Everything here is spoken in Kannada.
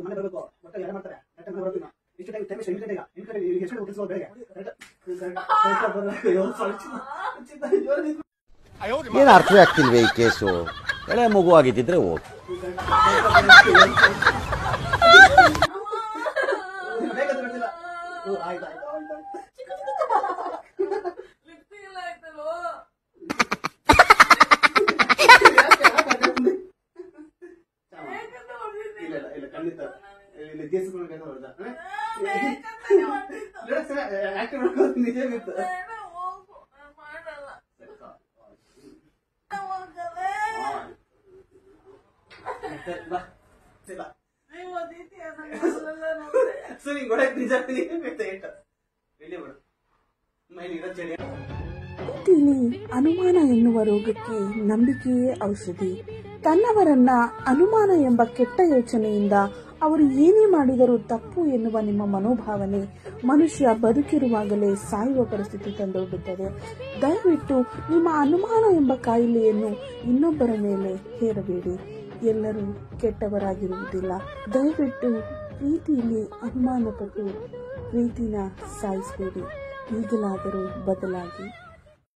ಮನೆ ಬರಬೇಕು ಮತ್ತೆ ಯಾರು ಮಾಡ್ತಾರೆ ಬರೋದಿಲ್ಲ ಇಷ್ಟು ಟೈಮ್ ಟೈಮ್ ಎಷ್ಟು ಗಂಟೆಗೆ ನಿಮ್ಮ ಕಡೆ ಎಷ್ಟು ಹೋಗಿಸೋ ಬೆಳಗ್ಗೆ ಏನು ಅರ್ಥವೇ ಆಗ್ತಿಲ್ವೇ ಈ ಕೇಸು ಎಳೆ ಮಗು ಆಗಿದ್ದಿದ್ರೆ ಹೋಗಿ ಅನುಮಾನ ಎನ್ನುವ ರೋಗಕ್ಕೆ ನಂಬಿಕೆಯೇ ಔಷಧಿ. ತನ್ನವರನ್ನ ಅನುಮಾನ ಎಂಬ ಕೆಟ್ಟ ಯೋಚನೆಯಿಂದ ಅವರು ಏನೇ ಮಾಡಿದರೂ ತಪ್ಪು ಎನ್ನುವ ನಿಮ್ಮ ಮನೋಭಾವನೆ ಮನುಷ್ಯ ಬದುಕಿರುವಾಗಲೇ ಸಾಯುವ ಪರಿಸ್ಥಿತಿ ತಂದೊಡ್ಡುತ್ತದೆ. ದಯವಿಟ್ಟು ನಿಮ್ಮ ಅನುಮಾನ ಎಂಬ ಕಾಯಿಲೆಯನ್ನು ಇನ್ನೊಬ್ಬರ ಮೇಲೆ ಹೇರಬೇಡಿ. ಎಲ್ಲರೂ ಕೆಟ್ಟವರಾಗಿರುವುದಿಲ್ಲ. ದಯವಿಟ್ಟು ಪ್ರೀತಿಯಲ್ಲಿ ಅನುಮಾನಪಟ್ಟು ಪ್ರೀತಿನ ಸಾಯಿಸಬೇಡಿ. ಈಗಲಾದರೂ ಬದಲಾಗಿ.